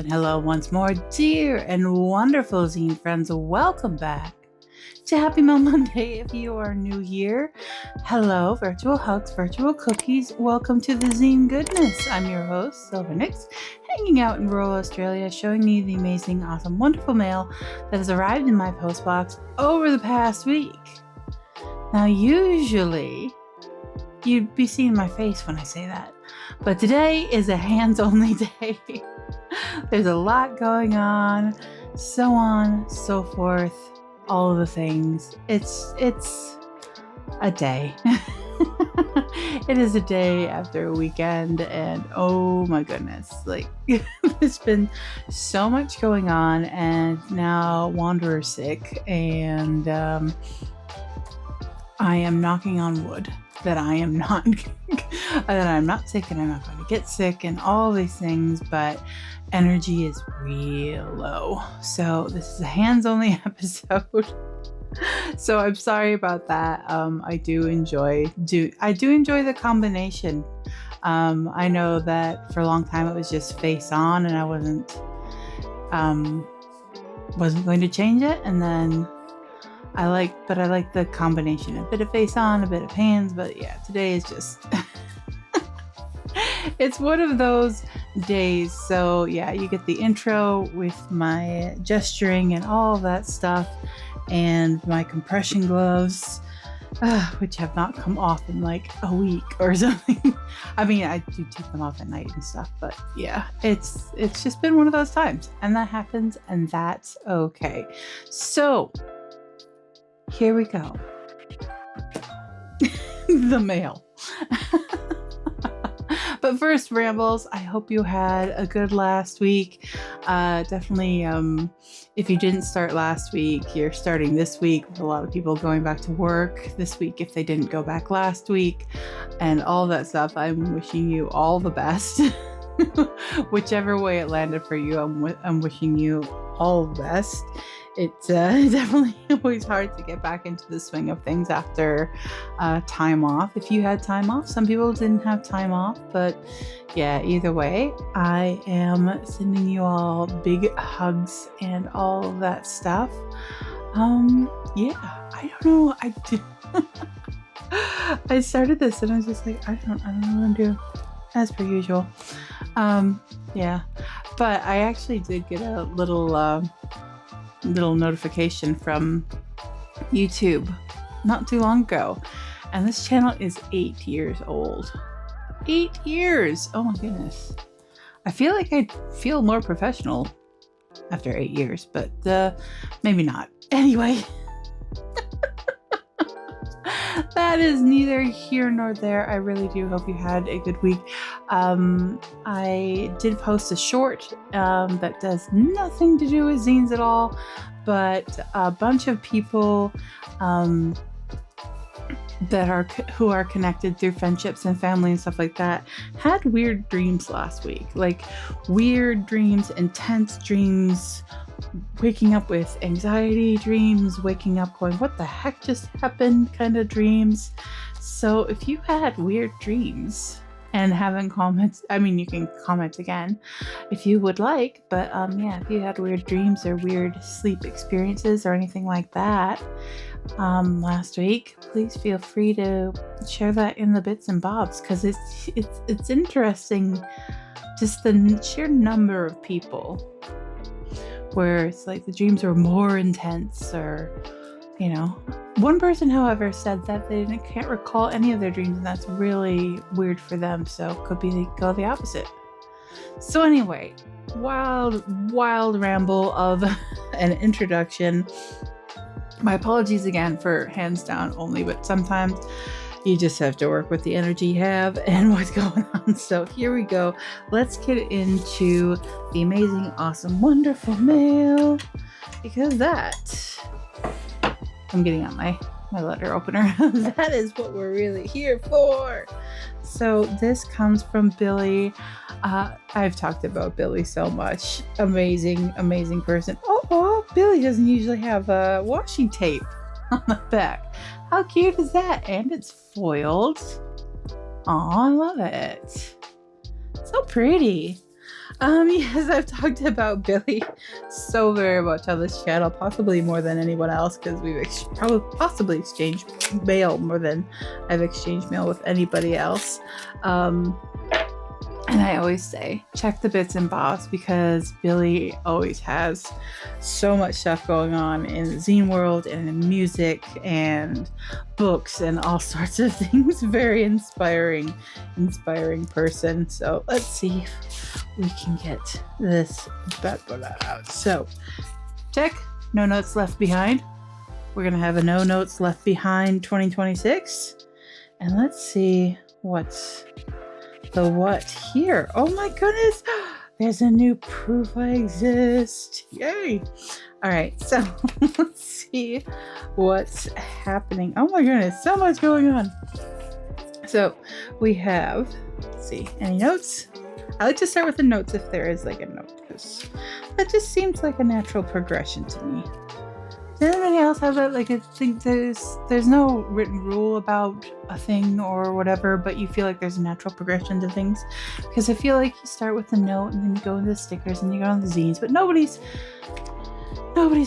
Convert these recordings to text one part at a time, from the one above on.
Hello once more, dear and wonderful zine friends. Welcome back to Happy Mail Monday. If you are new here, hello, virtual hugs, virtual cookies. Welcome to the zine goodness. I'm your host, Silver Nix, hanging out in rural Australia, showing you the amazing, awesome, wonderful mail that has arrived in my postbox over the past week. Now, usually, you'd be seeing my face when I say that, but today is a hands-only day. There's a lot going on, so forth, all of the things. It's a day. It is a day after a weekend, and oh my goodness, like there's been so much going on, and now Wanderer's sick, and I am knocking on wood that I am not that I'm not sick and I'm not going to get sick and all these things, but energy is real low. So this is a hands-only episode. So I'm sorry about that. I do enjoy the combination. I know that for a long time it was just face on, and I wasn't going to change it, and then I like the combination, a bit of face on, a bit of hands, but yeah, today is just, it's one of those days. So yeah, you get the intro with my gesturing and all of that stuff, and my compression gloves, which have not come off in like a week or something. I mean, I do take them off at night and stuff, but yeah, it's just been one of those times, and that happens, and that's okay. So here we go. The mail. But first, rambles. I hope you had a good last week. Definitely, if you didn't start last week, you're starting this week, with a lot of people going back to work this week if they didn't go back last week, and all that stuff. I'm wishing you all the best. Whichever way it landed for you, I'm wishing you all the best. It's definitely always hard to get back into the swing of things after time off. If you had time off, some people didn't have time off, but yeah, either way, I am sending you all big hugs and all of that stuff. Yeah, I don't know. I started this and I was just like, I don't know what to do, as per usual. Yeah, but I actually did get a little notification from YouTube not too long ago, and this channel is 8 years old. 8 years! Oh my goodness. I feel like I feel more professional after 8 years, but maybe not. Anyway. That is neither here nor there. I really do hope you had a good week. I did post a short that does nothing to do with zines at all, but a bunch of people who are connected through friendships and family and stuff like that had weird dreams last week. Like weird dreams, intense dreams, waking up with anxiety dreams, waking up going, what the heck just happened kind of dreams. So if you had weird dreams and haven't commented, I mean, you can comment again if you would like, but yeah, if you had weird dreams or weird sleep experiences or anything like that last week, please feel free to share that in the bits and bobs, because it's interesting, just the sheer number of people where it's like the dreams were more intense, or you know, one person, however, said that they can't recall any of their dreams, and that's really weird for them. So it could be the opposite. So anyway, wild ramble of an introduction. My apologies again for hands down only, but sometimes you just have to work with the energy you have and what's going on. So here we go. Let's get into the amazing, awesome, wonderful mail, because I'm getting out my letter opener. That is what we're really here for. So this comes from Billy. I've talked about Billy so much. Amazing person. Oh, Billy doesn't usually have washi tape on the back. How cute is that? And it's foiled. Aw, I love it. So pretty. Yes, I've talked about Billy so very much on this channel, possibly more than anyone else, because we've possibly exchanged mail more than I've exchanged mail with anybody else. And I always say, check the bits and bobs, because Billy always has so much stuff going on in the zine world and in music and books and all sorts of things. Very inspiring person. So let's see if we can get this out. So check, no notes left behind. We're going to have a no notes left behind 2026. And let's see what's the what here. Oh my goodness, there's a new proof I exist. Yay. All right, so let's see what's happening. Oh my goodness, so much going on. So we have, let's see, any notes? I like to start with the notes if there is like a note, because that just seems like a natural progression to me. Does anybody else have that? Like, I think there's no written rule about a thing or whatever, but you feel like there's a natural progression to things. Because I feel like you start with the note and then you go into the stickers and you go on the zines, but nobody's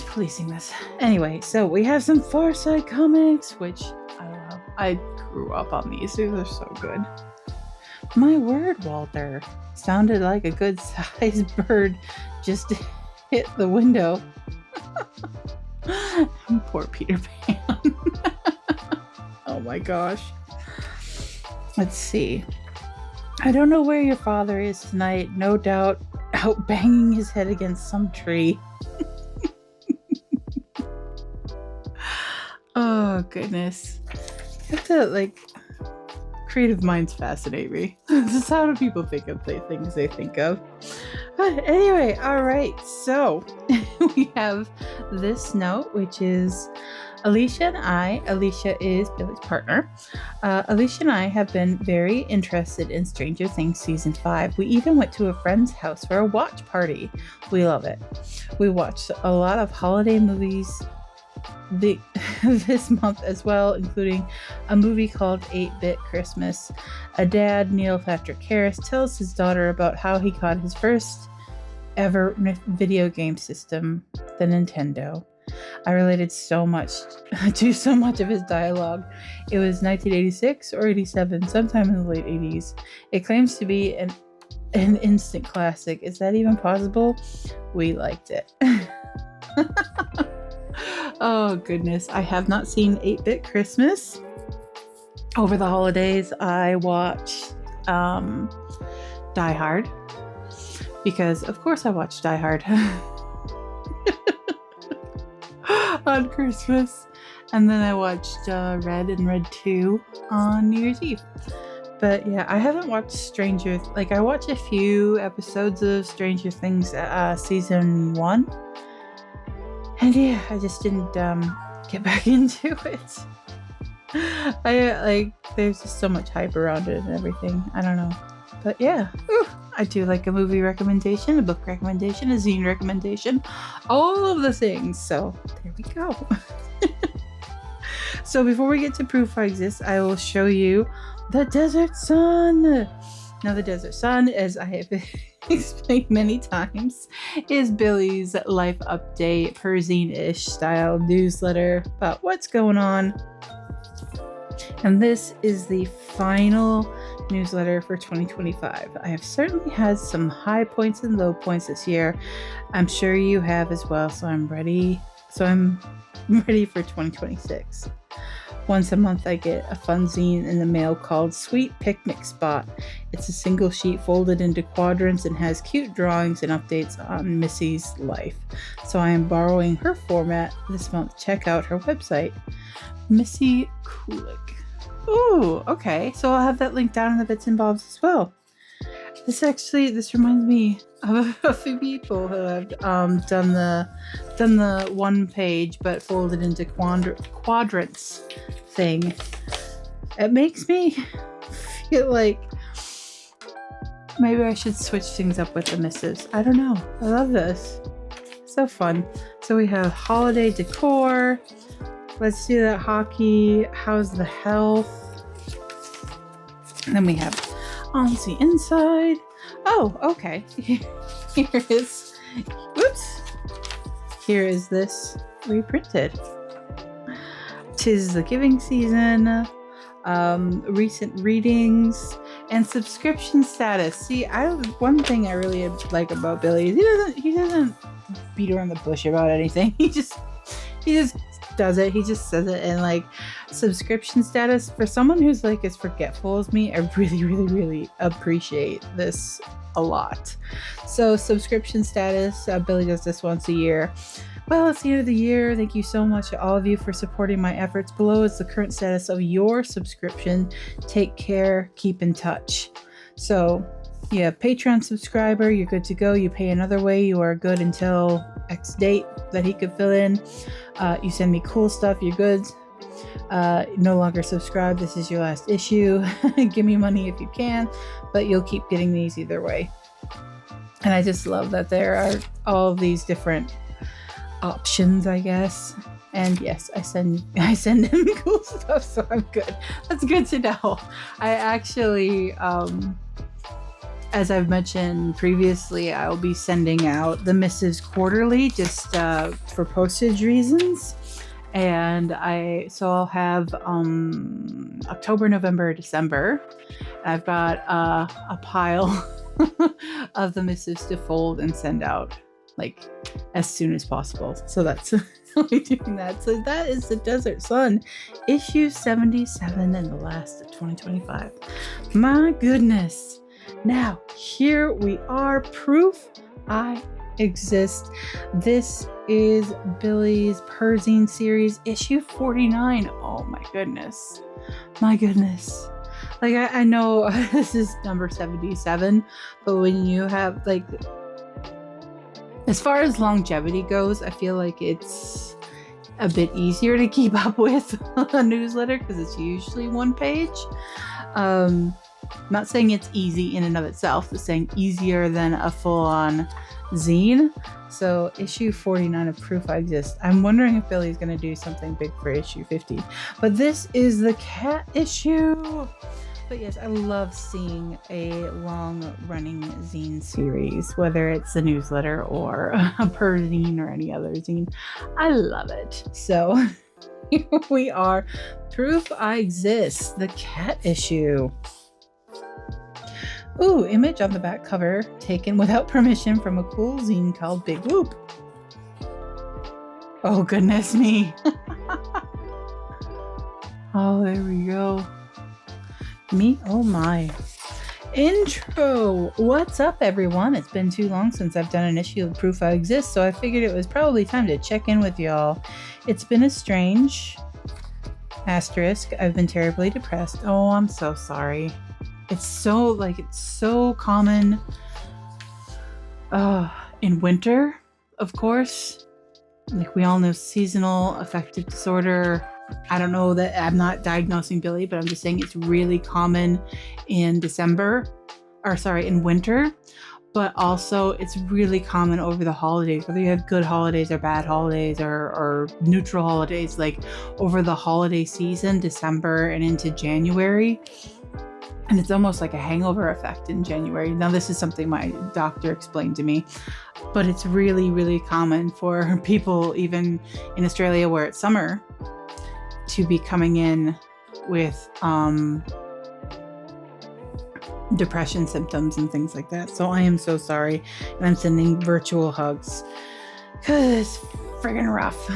policing this. Anyway, so we have some Far Side comics, which I love. I grew up on these. These are so good. My word, Walter. Sounded like a good sized bird just hit the window. Poor Peter Pan. Oh my gosh. Let's see. I don't know where your father is tonight. No doubt out banging his head against some tree. Oh goodness. You have to, like, creative minds fascinate me. This is how do people think of the things they think of. But anyway, all right. So we have this note, which is Alicia and I. Alicia is Billy's partner. Alicia and I have been very interested in Stranger Things Season 5. We even went to a friend's house for a watch party. We love it. We watched a lot of holiday movies this month as well, including a movie called 8-Bit Christmas. A dad, Neil Patrick Harris, tells his daughter about how he got his first ever video game system, the Nintendo. I related so much to so much of his dialogue. It was 1986 or 87, sometime in the late 80s. It claims to be an instant classic. Is that even possible? We liked it. Oh goodness, I have not seen 8-Bit Christmas. Over the holidays, I watched Die Hard, because of course I watched Die Hard on Christmas, and then I watched Red and Red 2 on New Year's Eve. But yeah, I haven't watched I watched a few episodes of Stranger Things season 1. And yeah, I just didn't get back into it. There's just so much hype around it and everything. I don't know. But yeah, I do like a movie recommendation, a book recommendation, a zine recommendation, all of the things. So there we go. So before we get to Proof I Exist, I will show you the Desert Sun. Now, the Desert Sun, as I have explained many times, is Billy's life update, per zine-ish style newsletter about what's going on. And this is the final newsletter for 2025. I have certainly had some high points and low points this year. I'm sure you have as well, so I'm ready. I'm ready for 2026. Once a month, I get a fun zine in the mail called Sweet Picnic Spot. It's a single sheet folded into quadrants and has cute drawings and updates on Missy's life. So I am borrowing her format this month. Check out her website, Missy Kulik. Ooh, okay. So I'll have that link down in the bits and bobs as well. This reminds me of a few people who have done the one page but folded into quadrants thing. It makes me feel like maybe I should switch things up with the missives. I don't know. I love this. So fun. So we have holiday decor. Let's do that hockey. How's the health? And then we have on the inside, Oh, okay. Here is, whoops. Here is this reprinted. 'Tis the giving season, recent readings, and subscription status. See, one thing I really like about Billy is he doesn't beat around the bush about anything. He just does it. He just says it. And like subscription status, for someone who's like as forgetful as me, I really, really, really appreciate this a lot. So subscription status, Billy does this once a year. Well, it's the end of the year. Thank you so much to all of you for supporting my efforts. Below is the current status of your subscription. Take care. Keep in touch. So, yeah, Patreon subscriber, you're good to go. You pay another way. You are good until X date that he could fill in. You send me cool stuff. You're good. No longer subscribed. This is your last issue. Give me money if you can, but you'll keep getting these either way. And I just love that there are all these different options, I guess. And yes, I send him cool stuff, so I'm good. That's good to know. I actually, as I've mentioned previously, I'll be sending out the missives quarterly, just for postage reasons. And I'll have October, November, December. I've got a pile of the missives to fold and send out like as soon as possible. So that's I'll be doing that. So that is The Desert Sun, issue 77 and the last of 2025. My goodness. Now, here we are. Proof I Exist. This is Billy's Zine series, issue 49. Oh my goodness. My goodness. Like, I know this is number 77, but when you have, like, as far as longevity goes, I feel like it's a bit easier to keep up with a newsletter because it's usually one page. I'm not saying it's easy in and of itself, just saying easier than a full-on zine. So issue 49 of Proof I Exist. I'm wondering if Billy's going to do something big for issue 50. But this is the cat issue. But yes, I love seeing a long-running zine series, whether it's a newsletter or a zine or any other zine. I love it. So here we are. Proof I Exist, the cat issue. Ooh, image on the back cover taken without permission from a cool zine called Big Whoop. Oh, goodness me. Oh, there we go. Me, oh my. Intro. What's up, everyone? It's been too long since I've done an issue of Proof I Exist, so I figured it was probably time to check in with y'all. It's been a strange asterisk. I've been terribly depressed. Oh, I'm so sorry. It's so common in winter, of course. Like, we all know seasonal affective disorder. I don't know that I'm not diagnosing Billy, but I'm just saying it's really common in in winter, but also it's really common over the holidays, whether you have good holidays or bad holidays or neutral holidays, like over the holiday season, December and into January. And it's almost like a hangover effect in January. Now, this is something my doctor explained to me, but it's really, really common for people, even in Australia where it's summer, to be coming in with depression symptoms and things like that. So I am so sorry. And I'm sending virtual hugs because it's friggin' rough.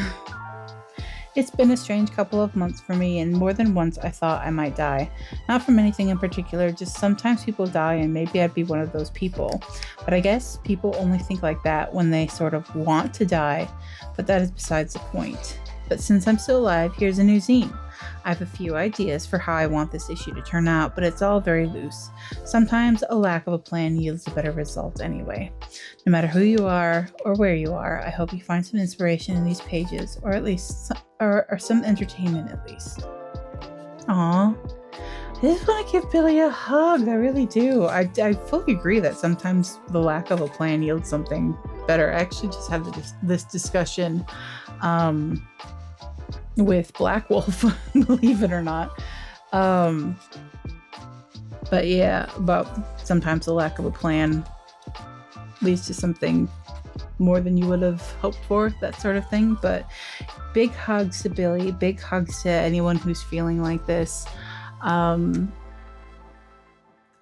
It's been a strange couple of months for me, and more than once I thought I might die. Not from anything in particular, just sometimes people die and maybe I'd be one of those people. But I guess people only think like that when they sort of want to die, but that is besides the point. But since I'm still alive, here's a new zine. I have a few ideas for how I want this issue to turn out, but it's all very loose. Sometimes a lack of a plan yields a better result anyway. No matter who you are or where you are, I hope you find some inspiration in these pages, or at least some entertainment at least. Aw. I just want to give Billy a hug. I really do. I fully agree that sometimes the lack of a plan yields something better. I actually just had this discussion with Black Wolf, believe it or not. But yeah, but sometimes the lack of a plan leads to something more than you would have hoped for, that sort of thing. But big hugs to Billy, big hugs to anyone who's feeling like this.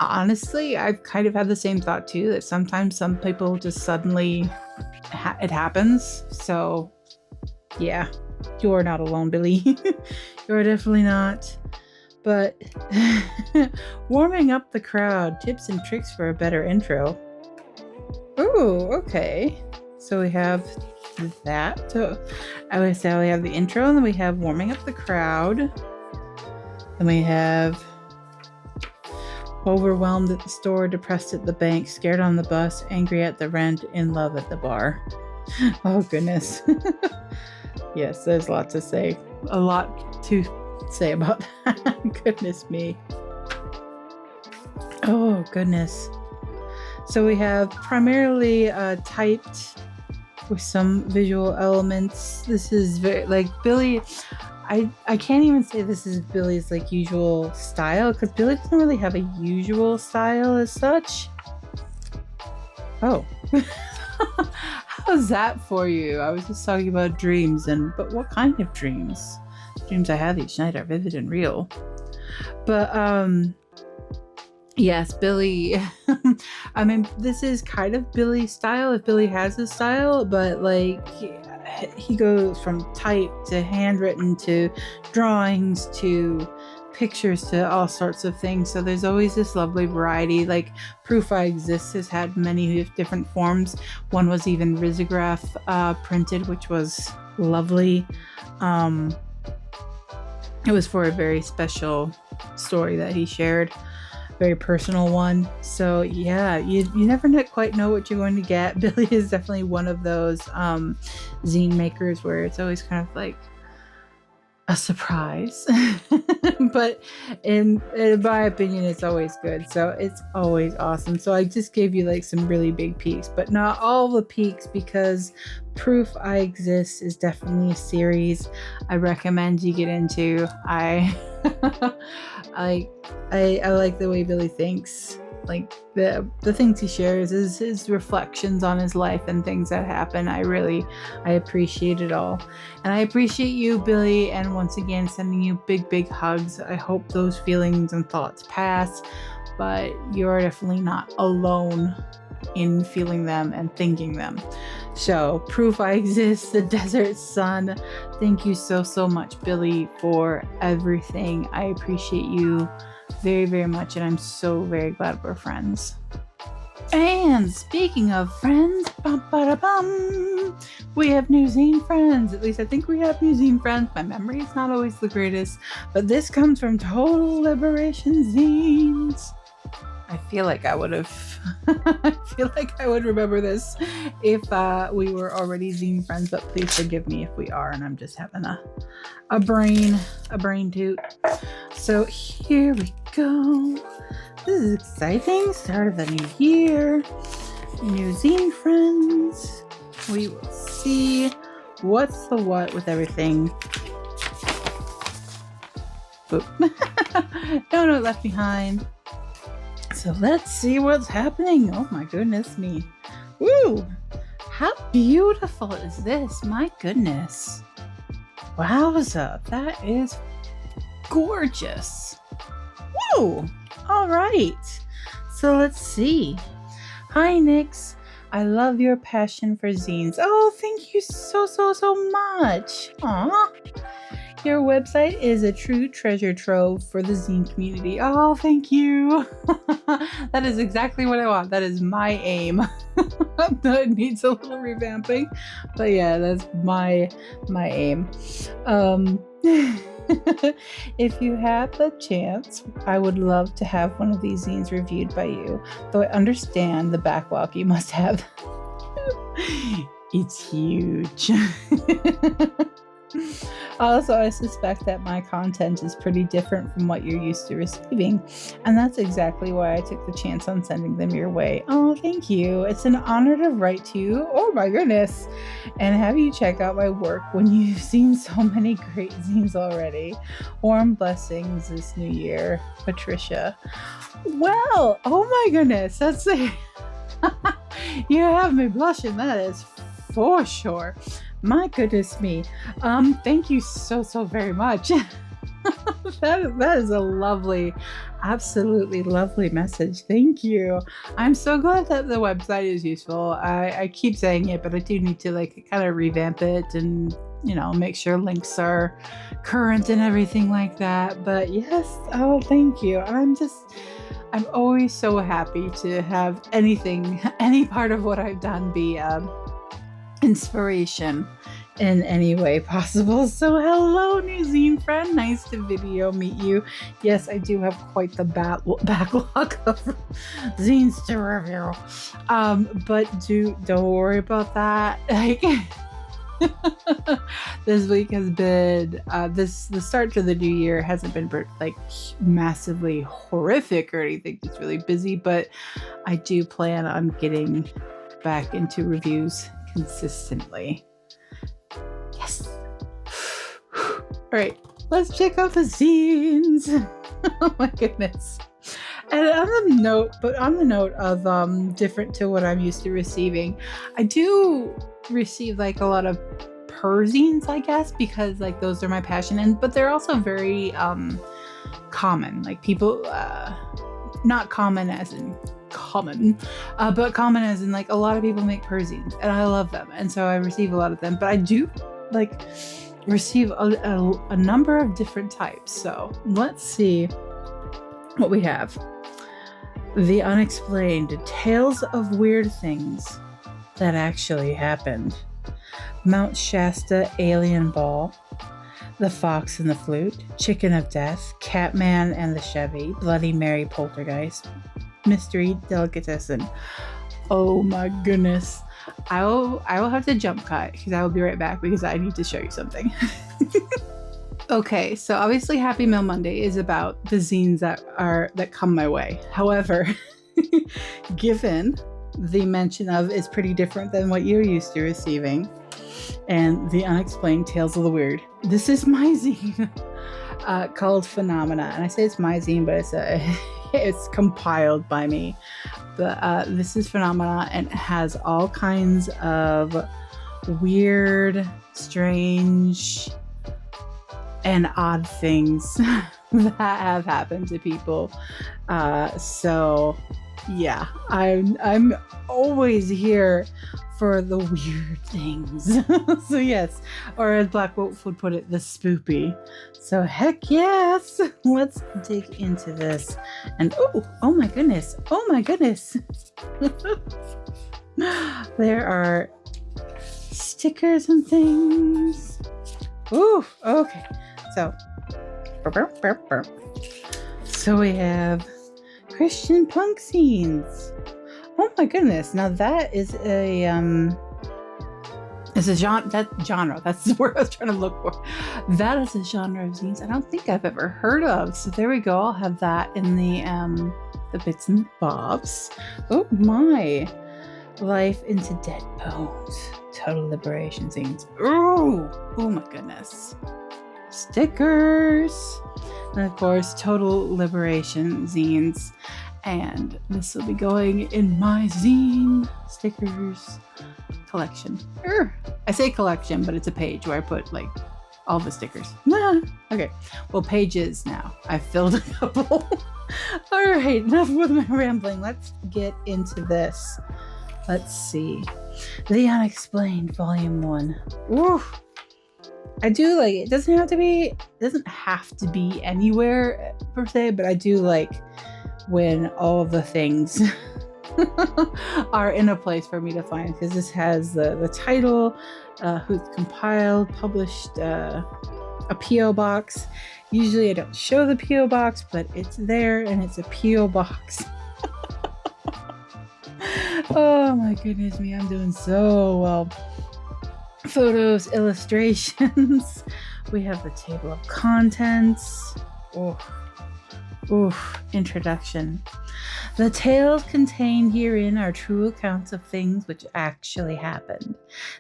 Honestly, I've kind of had the same thought too, that sometimes some people just suddenly it happens. So yeah, you're not alone, Billy. You're definitely not. But warming up the crowd, tips and tricks for a better intro. Ooh, okay. So we have that. I would say we have the intro, and then we have warming up the crowd. Then we have overwhelmed at the store, depressed at the bank, scared on the bus, angry at the rent, in love at the bar. Oh, goodness. Yes, there's a lot to say. A lot to say about that. Goodness me. Oh, goodness. So we have primarily typed with some visual elements. This is very, like, Billy, I can't even say this is Billy's, like, usual style, because Billy doesn't really have a usual style as such. Oh. How's that for you? I was just talking about dreams, but what kind of dreams? Dreams I have each night are vivid and real. But, yes, Billy. I mean, this is kind of Billy's style, if Billy has a style, but, like, he goes from type to handwritten to drawings to pictures to all sorts of things. So there's always this lovely variety. Like, Proof I Exist has had many different forms. One was even risograph printed, which was lovely. It was for a very special story that he shared. Very personal one. So yeah, you never quite know what you're going to get. Billy is definitely one of those zine makers where it's always kind of like a surprise. But in my opinion, it's always good. So it's always awesome. So I just gave you like some really big peaks, but not all the peaks, because Proof I Exist is definitely a series I recommend you get into. I like the way Billy thinks. Like the things he shares is his reflections on his life and things that happen. I appreciate it all. And I appreciate you, Billy, and once again sending you big hugs. I hope those feelings and thoughts pass, but you're definitely not alone in feeling them and thinking them. So, Proof I Exist, The Desert Sun. Thank you so much, Billy, for everything. I appreciate you very much, and I'm so very glad we're friends. And speaking of friends, we have new zine friends. At least I think we have new zine friends. My memory is not always the greatest, but this comes from Total Liberation Zines. I feel like I would remember this if we were already zine friends, but please forgive me if we are, and I'm just having a brain toot. So here we go. This is exciting. Start of the new year. New zine friends. We will see what's the what with everything. Boop. No note left behind. So let's see what's happening. Oh my goodness me. Woo! How beautiful is this? My goodness. Wowza. That is gorgeous. Woo! All right. So let's see. Hi, Nix. I love your passion for zines. Oh, thank you so much. Aw. Your website is a true treasure trove for the zine community. Oh, thank you. That is exactly what I want. That is my aim. It needs a little revamping, but yeah, that's my aim. If you have the chance, I would love to have one of these zines reviewed by you, though I understand the backlog you must have. It's huge. Also, I suspect that my content is pretty different from what you're used to receiving, and that's exactly why I took the chance on sending them your way. Oh, thank you. It's an honor to write to you. Oh my goodness. And have you check out my work when you've seen so many great zines already. Warm blessings this new year, Patricia. Well, oh my goodness. That's it. You have me blushing, that is for sure. My goodness me. Thank you so very much. that is a lovely, absolutely lovely message. Thank you. I'm so glad that the website is useful. I keep saying it, but I do need to like kind of revamp it and, you know, make sure links are current and everything like that. But yes, oh, thank you. I'm always so happy to have anything, any part of what I've done be inspiration in any way possible. So hello, new zine friend. Nice to video meet you. Yes, I do have quite the backlog of zines to review. But don't worry about that. Like, this week has been the start to the new year hasn't been like massively horrific or anything. It's really busy, but I do plan on getting back into reviews consistently. Yes. All right, let's check out the zines. Oh my goodness. And on the note of different to what I'm used to receiving, I do receive like a lot of zines, I guess, because like those are my passion, but they're also very common. Like people, not common as in common, but common as in like a lot of people make zines, and I love them, and so I receive a lot of them. But I do like receive a number of different types. So let's see what we have. The Unexplained, Tales of Weird Things That Actually Happened. Mount Shasta Alien Ball. The Fox and the Flute. Chicken of Death. Catman and the Chevy. Bloody Mary Poltergeist. Mystery Delicatessen. Oh my goodness. I will have to jump cut because I will be right back because I need to show you something. Okay, so obviously Happy Mail Monday is about the zines that come my way. However, given the mention of is pretty different than what you're used to receiving, and the Unexplained Tales of the Weird, this is my zine called Phenomena. And I say it's my zine, but it's compiled by me. But this is Phenomena, and it has all kinds of weird, strange, and odd things that have happened to people. So yeah, I'm always here for the weird things. So yes, or as Black Wolf would put it, the spoopy. So heck yes, let's dig into this. And oh my goodness, there are stickers and things. Ooh, okay. So we have Christian punk zines. Oh my goodness! Now that is a genre. That's the word I was trying to look for. That is a genre of zines I don't think I've ever heard of. So there we go. I'll have that in the bits and bobs. Oh my! Life into Dead Bones. Total Liberation zines. Oh my goodness. Stickers, and of course Total Liberation zines, and this will be going in my zine stickers collection. I say collection, but it's a page where I put like all the stickers. Okay, well, pages now. I filled a couple. All right, enough with my rambling. Let's get into this. Let's see. The Unexplained Volume 1. Oof. I do like it. Doesn't have to be anywhere per se, but I do like when all of the things are in a place for me to find, because this has the title, who's compiled, published, a P.O. box. Usually I don't show the P.O. box, but it's there and it's a P.O. box. Oh my goodness me, I'm doing so well. photos, illustrations. We have the table of contents. Introduction. The tales contained herein are true accounts of things which actually happened.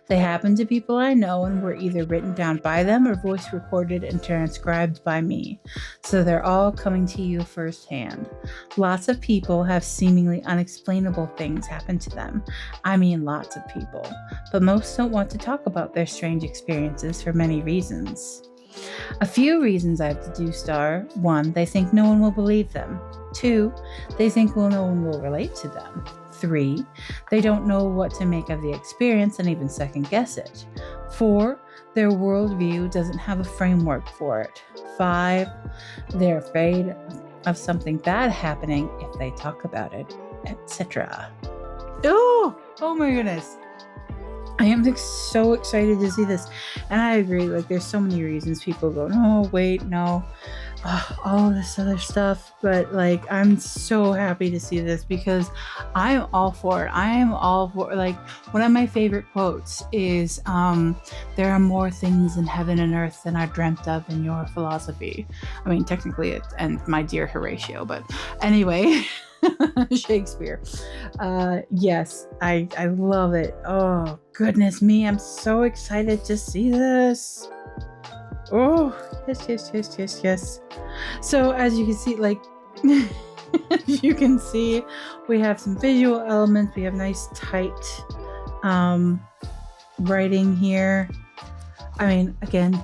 They happened to people I know and were either written down by them or voice recorded and transcribed by me. So they're all coming to you firsthand. Lots of people have seemingly unexplainable things happen to them. I mean, lots of people. But most don't want to talk about their strange experiences for many reasons. A few reasons I've deduced are: 1, they think no one will believe them. 2, they think no one will relate to them. 3, they don't know what to make of the experience and even second guess it. 4, their worldview doesn't have a framework for it. 5, they're afraid of something bad happening if they talk about it, etc. Oh my goodness. I am so excited to see this. And I agree, like, there's so many reasons people go, no, wait, no, all this other stuff. But, like, I'm so happy to see this because I'm all for it. I am all for, like, one of my favorite quotes is, there are more things in heaven and earth than are dreamt of in your philosophy. I mean, technically it's, and my dear Horatio, but anyway. Shakespeare. Yes, I love it. Oh, goodness me. I'm so excited to see this. Oh, yes. So as you can see, like, as you can see, we have some visual elements. We have nice tight writing here. I mean, again,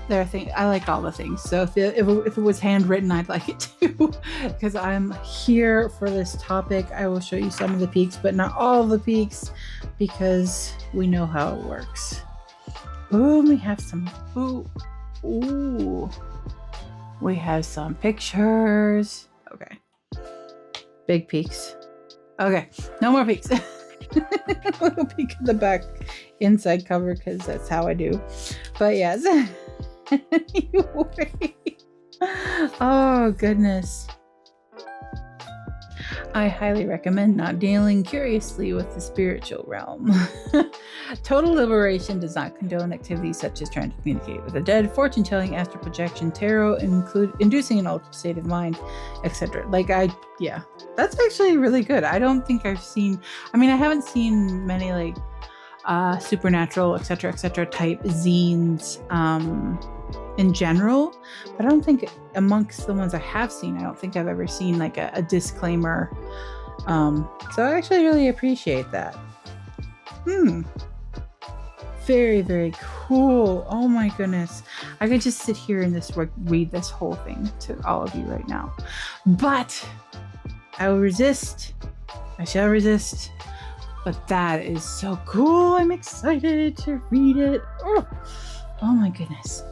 there are things, I like all the things. So if it was handwritten, I'd like it too, because I'm here for this topic. I will show you some of the peaks, but not all of the peaks, because we know how it works. Boom, we have some, we have some pictures. Okay. Big peaks. Okay, no more peaks. A little peek at the back inside cover, because that's how I do. But yes. Oh, goodness. I highly recommend not dealing curiously with the spiritual realm. Total liberation does not condone activities such as trying to communicate with the dead, fortune telling, astral projection, tarot, inducing an altered state of mind, etc. That's actually really good. I don't think I've seen, I haven't seen many like supernatural, etc., type zines in general, but I don't think amongst the ones I have seen, I don't think I've ever seen like a disclaimer. So I actually really appreciate that. Very, very cool. Oh my goodness. I could just sit here and read this whole thing to all of you right now. But I will resist. I shall resist. But that is so cool. I'm excited to read it. Oh my goodness.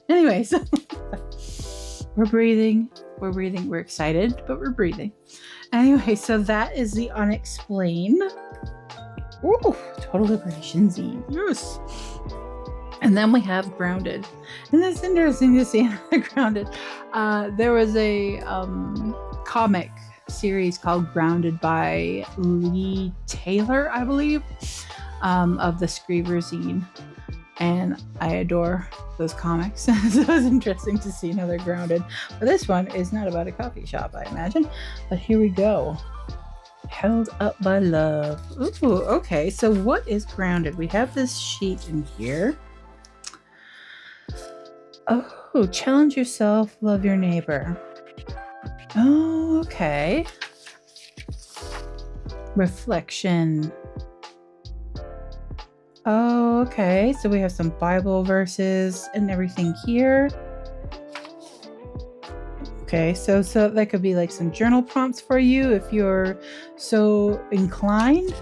Anyways, we're breathing. We're excited, but we're breathing. Anyway, so that is the Unexplained. Total Liberation zine. Yes. And then we have Grounded. And that's interesting to see another Grounded. There was a comic series called Grounded by Lee Taylor, I believe, of the Screever zine. And I adore those comics. So it was interesting to see another Grounded. But this one is not about a coffee shop, I imagine. But here we go. Held Up by Love. Ooh, okay. So what is Grounded? We have this sheet in here. Oh, challenge yourself, love your neighbor. Oh, okay. Reflection. Oh, okay. So we have some Bible verses and everything here. Okay, so that could be like some journal prompts for you if you're so inclined.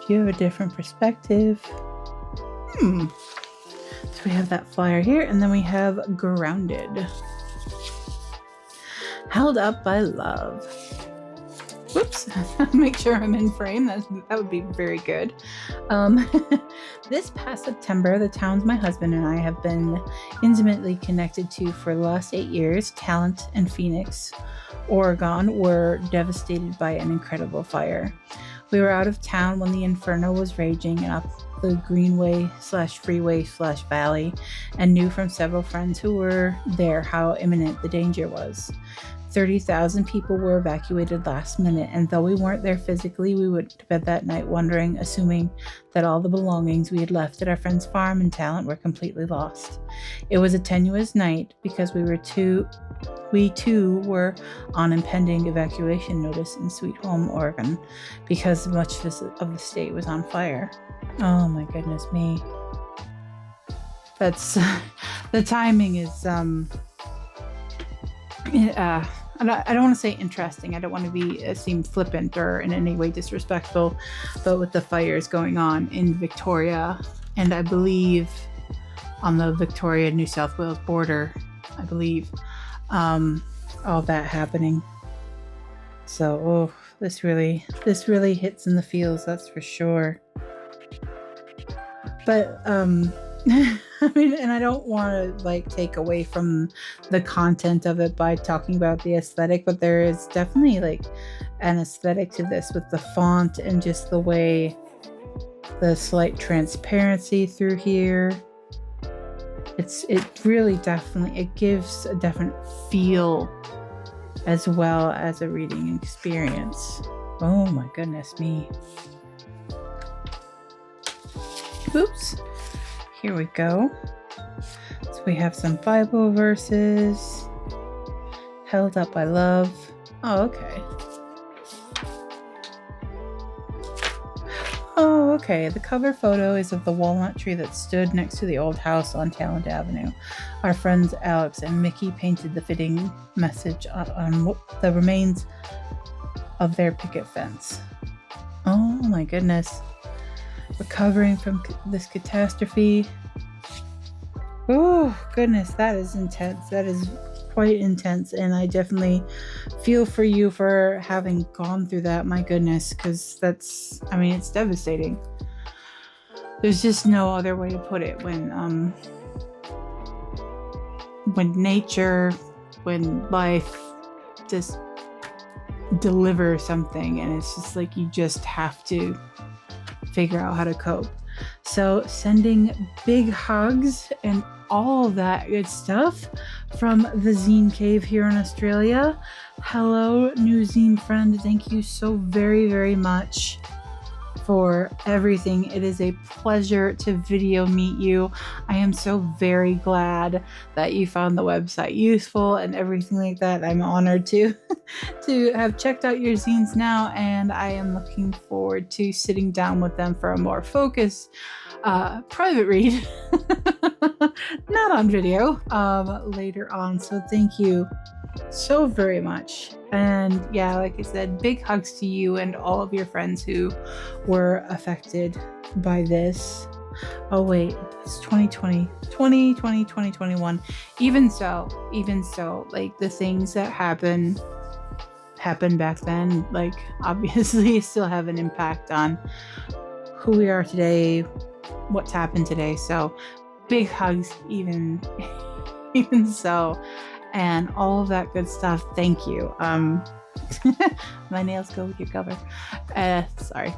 If you have a different perspective. So we have that flyer here, and then we have Grounded. Held Up by Love. Whoops, make sure I'm in frame. That would be very good. This past September, the towns my husband and I have been intimately connected to for the last 8 years, Talent and Phoenix, Oregon, were devastated by an incredible fire. We were out of town when the inferno was raging and up the greenway/freeway/valley, and knew from several friends who were there how imminent the danger was. 30,000 people were evacuated last minute, and though we weren't there physically, we went to bed that night wondering, assuming that all the belongings we had left at our friend's farm and talent were completely lost. It was a tenuous night because we too were on impending evacuation notice in Sweet Home, Oregon, because much of the state was on fire. Oh my goodness me. That's the timing is I don't want to say interesting. I don't want to seem flippant or in any way disrespectful, but with the fires going on in Victoria, and I believe on the Victoria New South Wales border, I believe, all that happening. So, this really hits in the feels, that's for sure. But I mean, and I don't want to take away from the content of it by talking about the aesthetic, but there is definitely an aesthetic to this with the font and just the way the slight transparency through here. It really definitely, it gives a definite feel as well as a reading experience. Oh my goodness me. Oops. Here we go. So we have some Bible verses. Held up by love. Oh, okay. Oh, okay. The cover photo is of the walnut tree that stood next to the old house on Talent Avenue. Our friends Alex and Mickey painted the fitting message on the remains of their picket fence. Oh my goodness. Recovering from this catastrophe. Oh goodness, that is intense. That is quite intense, and I definitely feel for you for having gone through that. My goodness, because it's devastating. There's just no other way to put it when nature, when life just delivers something, and it's just you just have to figure out how to cope. So sending big hugs and all that good stuff from the Zine Cave here in Australia. Hello, new Zine friend. Thank you so very, very much for everything. It is a pleasure to video meet you. I am so very glad that you found the website useful and everything like that. I'm honored to have checked out your zines now, and I am looking forward to sitting down with them for a more focused private read, not on video, later on. So thank you so very much. And yeah, like I said, big hugs to you and all of your friends who were affected by this. Oh wait, it's 2021. Even so, the things that happened back then, obviously still have an impact on who we are today, what's happened today. So big hugs even so. And all of that good stuff. Thank you. My nails go with your cover. Sorry.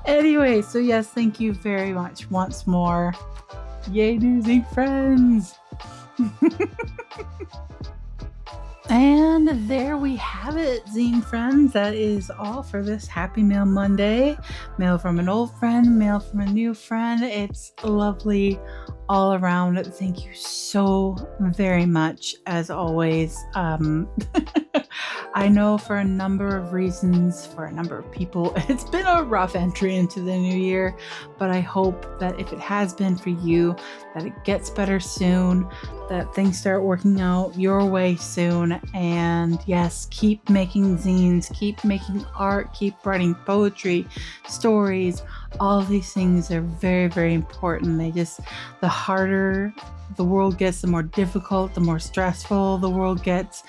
Anyway, so yes, thank you very much once more. Yay, new Zine friends. And there we have it, Zine friends. That is all for this Happy Mail Monday. Mail from an old friend, mail from a new friend. It's lovely all around. Thank you so very much, as always. I know for a number of reasons, for a number of people, it's been a rough entry into the new year, but I hope that if it has been for you, that it gets better soon, that things start working out your way soon. And yes, keep making zines, keep making art, keep writing poetry, stories. All of these things are very, very important. The harder the world gets, the more difficult, the more stressful the world gets,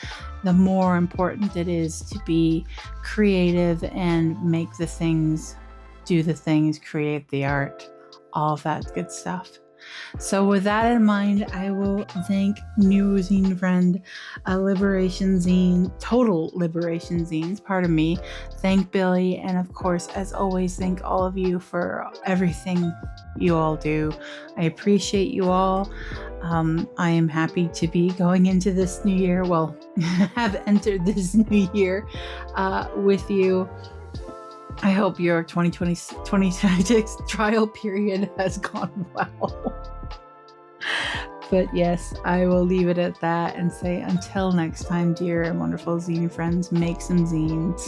the more important it is to be creative and make the things, do the things, create the art, all of that good stuff. So with that in mind, I will thank new zine friend, Liberation Zine, Total Liberation Zines, pardon me. Thank Billy, and of course, as always, thank all of you for everything you all do. I appreciate you all. I am happy to be going into this new year. Well, have entered this new year with you. I hope your 2026 trial period has gone well. But yes, I will leave it at that and say until next time, dear and wonderful zine friends, make some zines.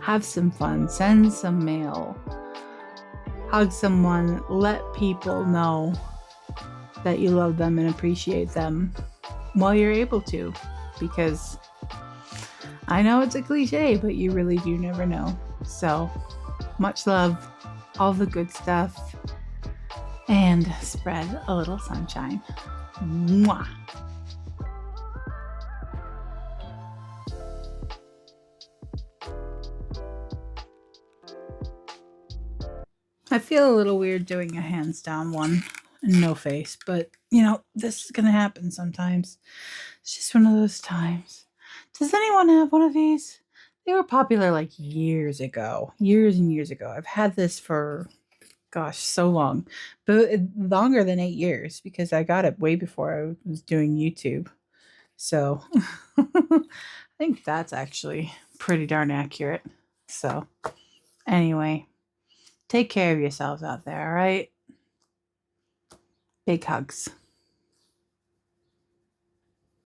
Have some fun. Send some mail. Hug someone. Let people know that you love them and appreciate them while you're able to. Because I know it's a cliche, but you really do never know. So, much love, all the good stuff, and spread a little sunshine. Mwah! I feel a little weird doing a hands down one and no face, but you know, this is gonna happen sometimes. It's just one of those times. Does anyone have one of these? They were popular like years ago, years and years ago. I've had this for, gosh, so long, but longer than 8 years because I got it way before I was doing YouTube. So I think that's actually pretty darn accurate. So anyway, take care of yourselves out there, all right? Big hugs.